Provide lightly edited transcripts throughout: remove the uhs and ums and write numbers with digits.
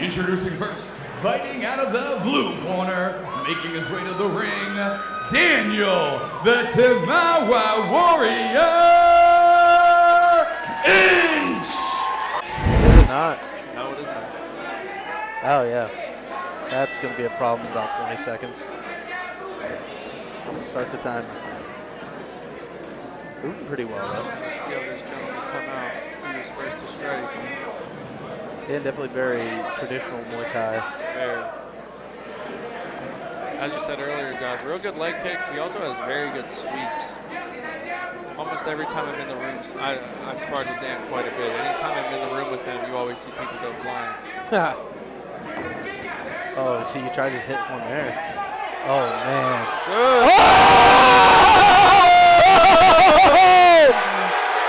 Introducing first, fighting out of the blue corner, making his way to the ring, Daniel, the Timawa Warrior Inch! Is it not? No, it isn't. Oh, yeah. That's going to be a problem in about 20 seconds. Start the timer. Moving pretty well, though. Let's see how this gentleman come out. See who's first to strike. And definitely very traditional Muay Thai. Very. As you said earlier, Josh, real good leg kicks. He also has very good sweeps. Almost every time I'm in the rooms, I've sparred with Dan quite a bit. Anytime I'm in the room with him, you always see people go flying. Oh, see, you tried to hit one there. Oh, man. Good. Oh!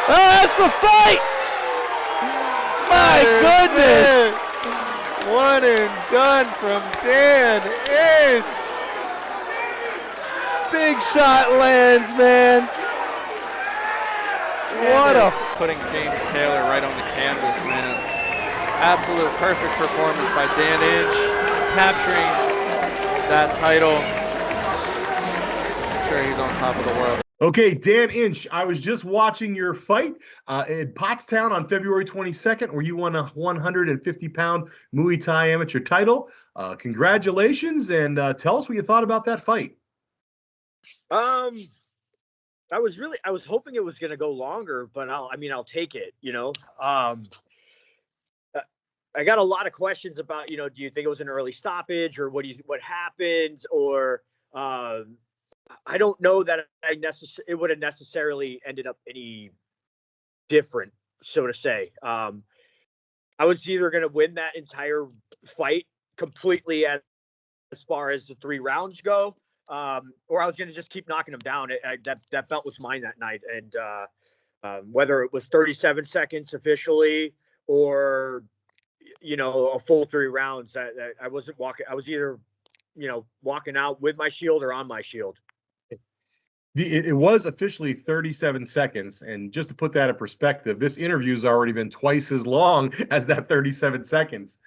That's the fight! My goodness! One and done from Dan Inch. Big shot lands, man. What a putting James Taylor right on the canvas, man. Absolute perfect performance by Dan Inch, capturing that title. I'm sure he's on top of the world. Okay, Dan Inch, I was just watching your fight in Pottstown on February 22nd, where you won a 150-pound Muay Thai amateur title. Congratulations, and tell us what you thought about that fight. I was hoping it was going to go longer, but I'll take it, you know. I got a lot of questions about, you know, do you think it was an early stoppage, or what happened, or I don't know that it would have necessarily ended up any different, so to say. I was either going to win that entire fight completely as far as the 3 rounds go, or I was going to just keep knocking him down. That belt was mine that night, and whether it was 37 seconds officially or, you know, a full 3 rounds, that I wasn't walking. I was either, you know, walking out with my shield or on my shield. It was officially 37 seconds, and just to put that in perspective, this interview's already been twice as long as that 37 seconds.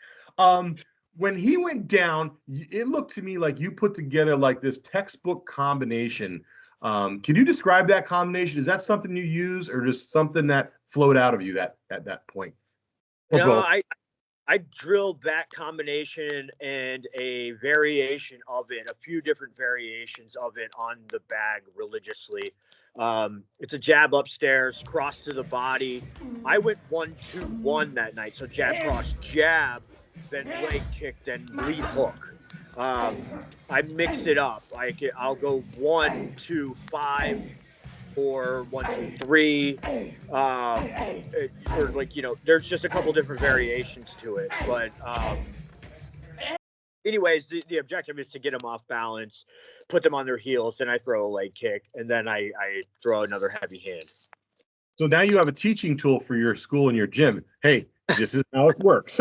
When he went down, it looked to me like you put together like this textbook combination. Can you describe that combination? Is that something you use, or just something that flowed out of you at that point? No, I drilled that combination and a variation of it, a few different variations of it on the bag religiously. It's a jab upstairs, cross to the body. I went 1-2-1 that night. So jab, cross, jab, then leg kick, then lead hook. I mix it up. I'll go 1, 2, 5, or 1, 2, 3, or like, you know, there's just a couple different variations to it. But anyways, the objective is to get them off balance, put them on their heels, then I throw a leg kick, and then I throw another heavy hand. So now you have a teaching tool for your school and your gym. Hey, this is how it works.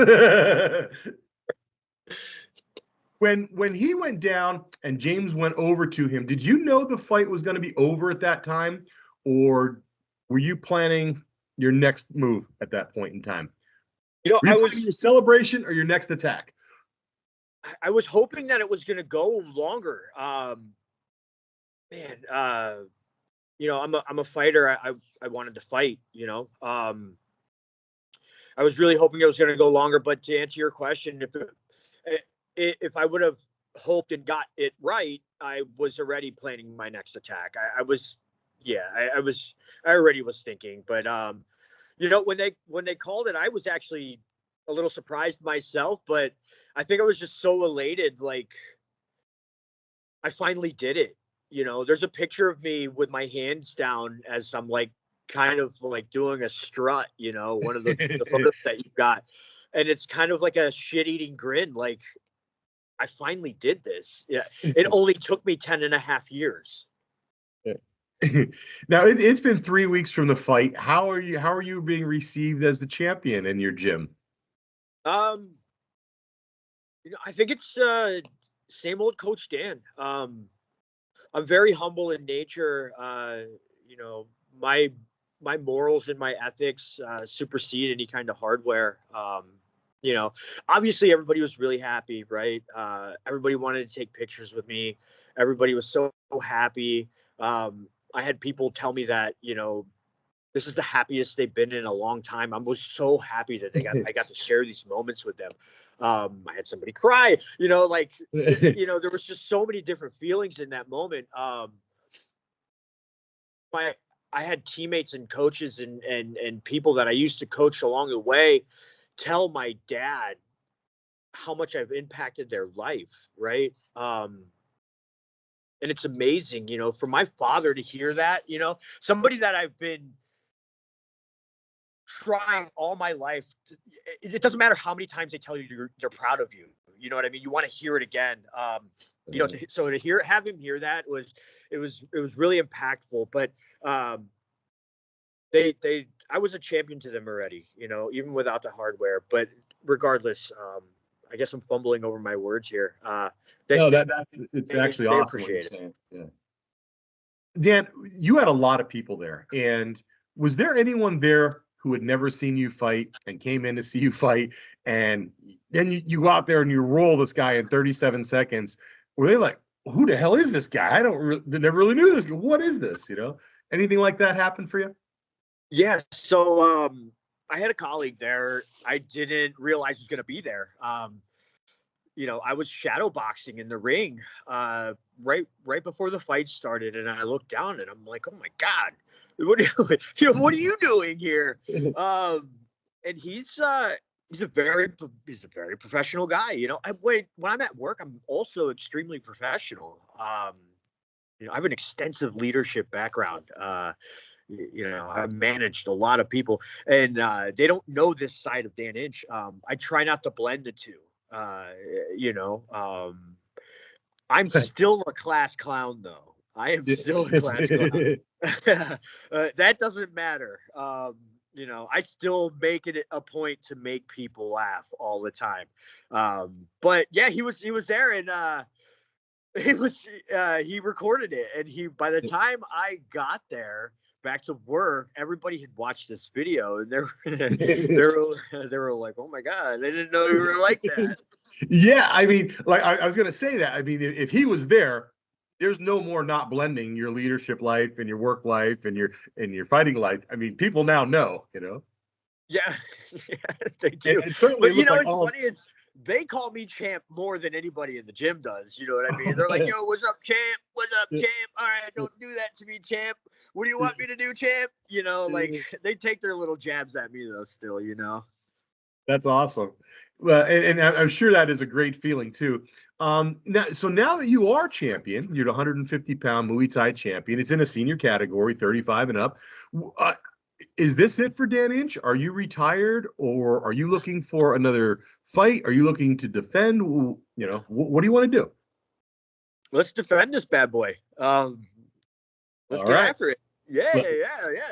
When he went down and James went over to him, did you know the fight was going to be over at that time, or were you planning your next move at that point in time? You know, were you planning your celebration or your next attack? I was hoping that it was going to go longer. You know, I'm a fighter. I wanted to fight, you know. I was really hoping it was going to go longer, but to answer your question, if I would have hoped and got it right, I was already planning my next attack. I already was thinking, but you know, when they called it, I was actually a little surprised myself, but I think I was just so elated. Like, I finally did it. You know, there's a picture of me with my hands down as I'm like kind of like doing a strut, you know, one of the photos that you got. And it's kind of like a shit-eating grin. Like, I finally did this. Yeah. It only took me 10.5 years. Now it's been 3 weeks from the fight. How are you being received as the champion in your gym? You know, I think it's same old Coach Dan. I'm very humble in nature. You know, my morals and my ethics supersede any kind of hardware. you know, obviously everybody was really happy, right? Everybody wanted to take pictures with me. Everybody was so happy. I had people tell me that, you know, this is the happiest they've been in a long time. I was so happy that I got to share these moments with them. I had somebody cry, you know, like, you know, there was just so many different feelings in that moment. I had teammates and coaches and people that I used to coach along the way tell my dad how much I've impacted their life, right? And it's amazing, you know, for my father to hear that, you know, somebody that I've been trying all my life. It doesn't matter how many times they tell you they're proud of you. You know what I mean? You want to hear it again. You know, so to have him hear that was really impactful. But I was a champion to them already, you know, even without the hardware. But regardless, I guess I'm fumbling over my words here. It's actually awesome what you're appreciate it. saying. Yeah. Dan, you had a lot of people there, and was there anyone there who had never seen you fight and came in to see you fight, and then you go out there and you roll this guy in 37 seconds? Were they like, who the hell is this guy? They never really knew this. What is this? You know, anything like that happen for you? Yeah. So I had a colleague there. I didn't realize he was going to be there. You know, I was shadow boxing in the ring right before the fight started, and I looked down and I'm like, oh my God, what are you doing here? And he's a very professional guy. You know, when I'm at work, I'm also extremely professional. You know, I have an extensive leadership background. You know, I've managed a lot of people, and they don't know this side of Dan Inch. I try not to blend the two. You know, I'm still a class clown, though. I am still a class clown. That doesn't matter. You know, I still make it a point to make people laugh all the time. But yeah, he was there, and he recorded it, and by the time I got there back to work, everybody had watched this video, and they were like, oh my God, they didn't know you were like that. Yeah, I mean, like I was gonna say that. I mean, if he was there, there's no more not blending your leadership life and your work life and your fighting life. I mean, people now know, you know. Yeah, yeah, they do. And certainly, But you know, what's funny is they call me champ more than anybody in the gym does. You know what I mean? They're like, yo, what's up, champ? What's up, champ? All right, don't do that to me, champ. What do you want me to do, champ? You know, like they take their little jabs at me though, still, you know. That's awesome. Well, and I'm sure that is a great feeling too. Now that you are champion, you're the 150-pound Muay Thai champion. It's in a senior category, 35 and up. Is this it for Dan Inch? Are you retired, or are you looking for another fight? Are you looking to defend? You know, what do you want to do? Let's defend this bad boy. Let's get after it. Yeah.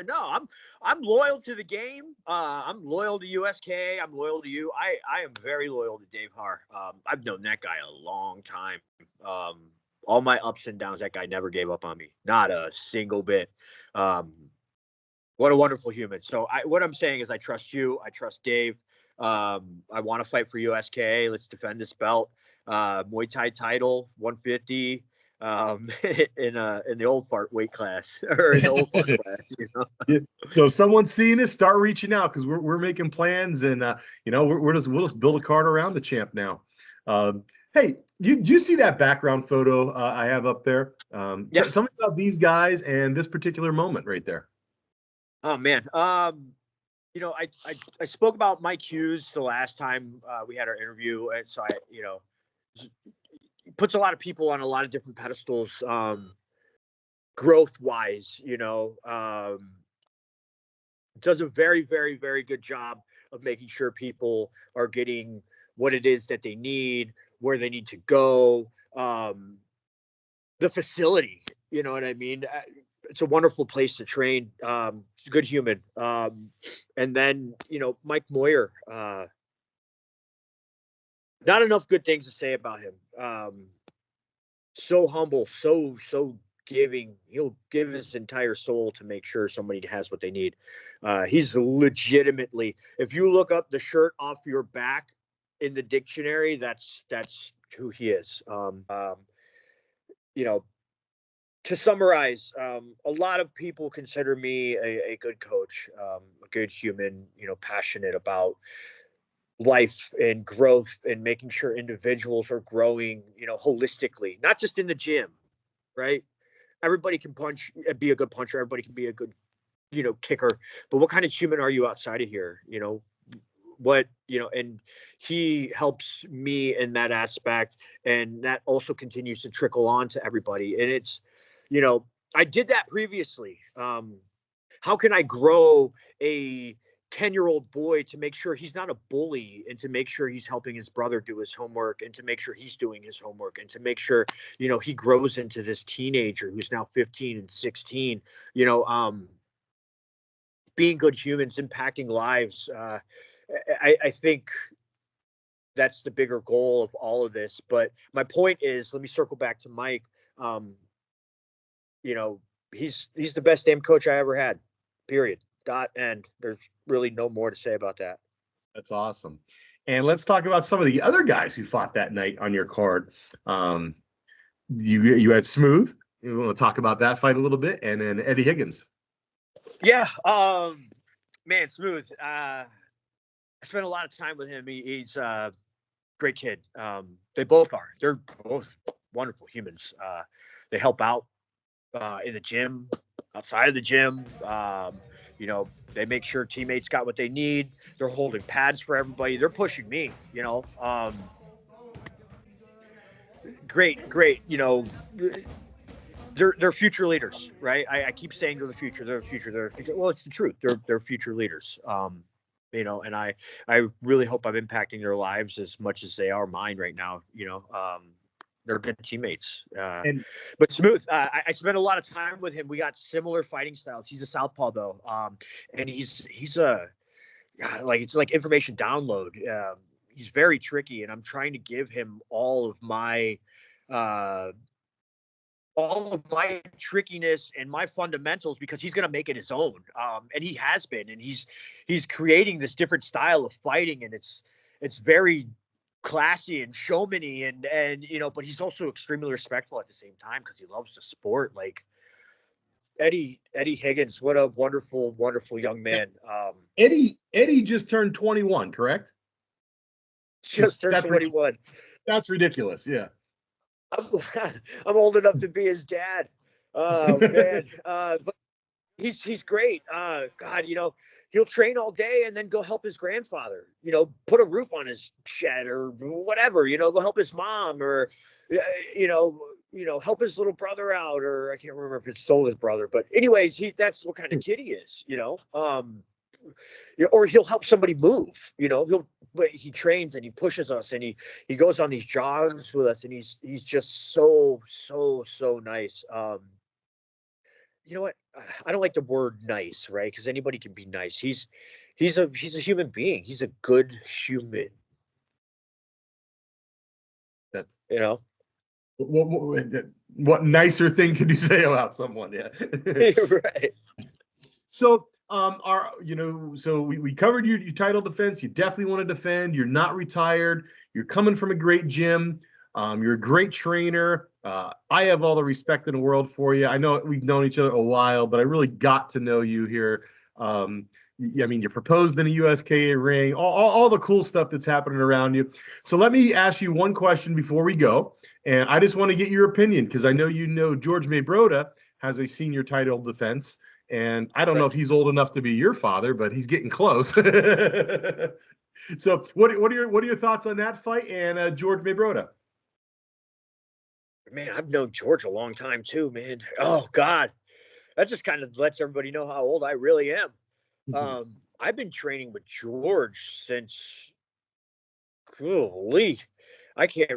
No, I'm loyal to the game. I'm loyal to USKA. I'm loyal to you. I am very loyal to Dave Harrah. I've known that guy a long time. All my ups and downs, that guy never gave up on me. Not a single bit. What a wonderful human. So what I'm saying is I trust you. I trust Dave. I want to fight for USKA. Let's defend this belt. Muay Thai title, 150. In the old part weight class or in the old part class, you know? Yeah. So if someone's seeing this, start reaching out, because we're making plans, and you know, we'll just build a card around the champ now. Hey, do you see that background photo I have up there? Yeah. Tell me about these guys and this particular moment right there. Oh man. You know, I spoke about Mike Hughes the last time we had our interview, and so you know, puts a lot of people on a lot of different pedestals, growth wise, you know, does a very, very, very good job of making sure people are getting what it is that they need, where they need to go, the facility, you know what I mean? It's a wonderful place to train. He's a good human. And then, you know, Mike Moyer, not enough good things to say about him. So humble, so giving. He'll give his entire soul to make sure somebody has what they need. He's legitimately, if you look up the shirt off your back in the dictionary, that's who he is. You know, to summarize, a lot of people consider me a good coach, a good human, passionate about life and growth and making sure individuals are growing, holistically, not just in the gym, right? Everybody can be a good puncher. Everybody can be a good, kicker. But what kind of human are you outside of here? And he helps me in that aspect. And that also continues to trickle on to everybody. And it's, I did that previously. How can I grow a 10-year-old boy to make sure he's not a bully, and to make sure he's helping his brother do his homework, and to make sure he's doing his homework, and to make sure, he grows into this teenager who's now 15 and 16, being good humans, impacting lives. I think that's the bigger goal of all of this. But my point is, let me circle back to Mike. He's the best damn coach I ever had, period. Dot end. There's really no more to say about that. That's awesome. And let's talk about some of the other guys who fought that night on your card. You had Smooth. You want to talk about that fight a little bit, and then Eddie Higgins. Yeah. Man, Smooth. I spent a lot of time with him. He's a great kid. They both are. They're both wonderful humans. They help out in the gym, outside of the gym. They make sure teammates got what they need. They're holding pads for everybody. They're pushing me, great. They're future leaders, right? I keep saying they're the future. They're the future. Well, it's the truth. They're future leaders. And I really hope I'm impacting their lives as much as they are mine right now. They're good teammates. But Smooth, I spent a lot of time with him. We got similar fighting styles. He's a southpaw though, and he's it's like information download. He's very tricky, and I'm trying to give him all of my trickiness and my fundamentals, because he's going to make it his own. And he has been, and he's creating this different style of fighting, and it's very classy and showmany, and but he's also extremely respectful at the same time, because he loves the sport. Like Eddie Higgins, what a wonderful young man. Eddie just turned 21, correct? Just turned 21. That's ridiculous. Yeah. I'm old enough to be his dad. Oh man. But he's great. God, he'll train all day and then go help his grandfather, put a roof on his shed or whatever, go help his mom, or, help his little brother out, or I can't remember if it's still his brother, but anyways, that's what kind of kid he is, or he'll help somebody move, but he trains and he pushes us, and he goes on these jogs with us, and he's just so nice. You know what? I don't like the word nice, right? Because anybody can be nice. He's a human being. He's a good human. That's what nicer thing could you say about someone? Yeah. Right. So so we covered your title defense. You definitely want to defend. You're not retired. You're coming from a great gym. You're a great trainer. I have all the respect in the world for you. I know we've known each other a while, but I really got to know you here. You proposed in a USKA ring, all the cool stuff that's happening around you. So let me ask you one question before we go. And I just want to get your opinion, because I know George Maybroda has a senior title defense. And I don't know if he's old enough to be your father, but he's getting close. So what are your thoughts on that fight and George Maybroda? Man, I've known George a long time too, man. Oh God, that just kind of lets everybody know how old I really am. I've been training with George since, holy, I can't,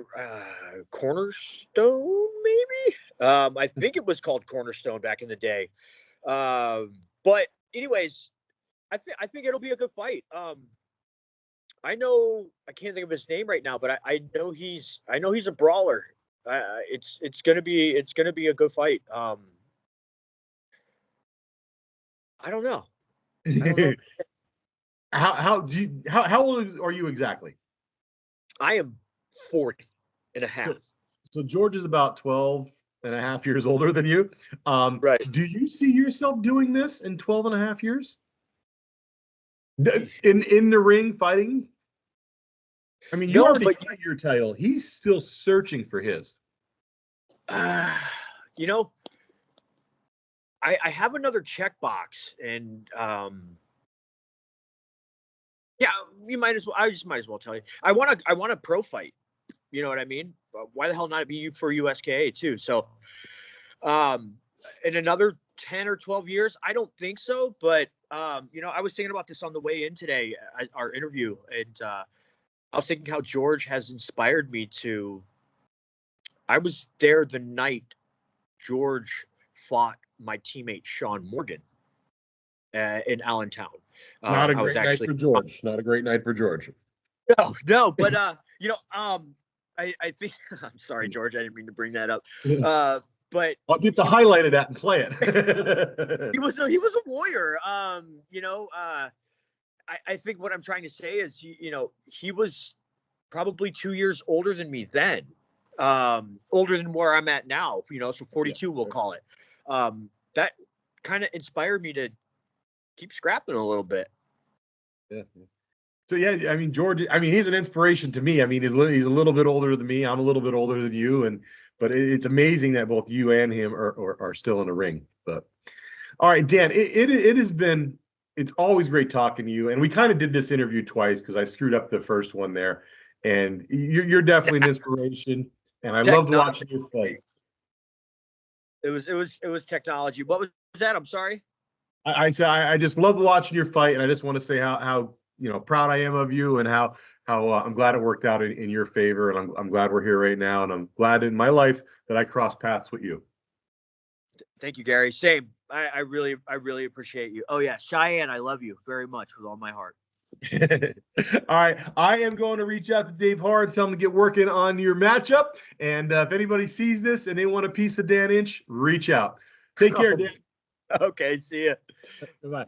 Cornerstone maybe. I think it was called Cornerstone back in the day. But anyways, I think it'll be a good fight. I know I can't think of his name right now, but I know he's a brawler. It's gonna be a good fight. I don't know. How old are you exactly? I am 40 and a half. So George is about 12 and a half years older than you. Right. Do you see yourself doing this in 12 and a half years? In the ring fighting? I mean, you No, already but got your title. He's still searching for his. you know, I have another checkbox, and yeah, you might as well. I just might as well tell you. I want a pro fight. You know what I mean? Why the hell not be for USKA too? So, in another 10 or 12 years, I don't think so. But you know, I was thinking about this on the way in today, our interview, and I was thinking how George has inspired me to. I was there the night George fought my teammate Sean Morgan in Allentown. Not a I was great night actually for George. Not a great night for George. no, but you know, I think I'm sorry, George, I didn't mean to bring that up. But I'll get the highlight of that and play it. he was a warrior. You know, I think what I'm trying to say is, you know, he was probably 2 years older than me then, older than where I'm at now. You know, so 42, we'll call it. That kind of inspired me to keep scrapping a little bit. Yeah. So yeah, I mean George. I mean he's an inspiration to me. I mean he's a little bit older than me. I'm a little bit older than you, but it's amazing that both you and him are still in the ring. But all right, Dan, it has been. It's always great talking to you, and we kind of did this interview twice because I screwed up the first one there, and you're definitely an inspiration, and I loved watching your fight. It was technology. What was that? I'm sorry. I just loved watching your fight, and I just want to say how you know proud I am of you, and how I'm glad it worked out in your favor, and I'm glad we're here right now, and I'm glad in my life that I crossed paths with you. Thank you, Gary. Same. I really appreciate you. Oh yeah, Cheyenne, I love you very much with all my heart. All right, I am going to reach out to Dave Harrah and tell him to get working on your matchup. And if anybody sees this and they want a piece of Dan Inch, reach out. Take care, Dan. Okay, see ya. Bye.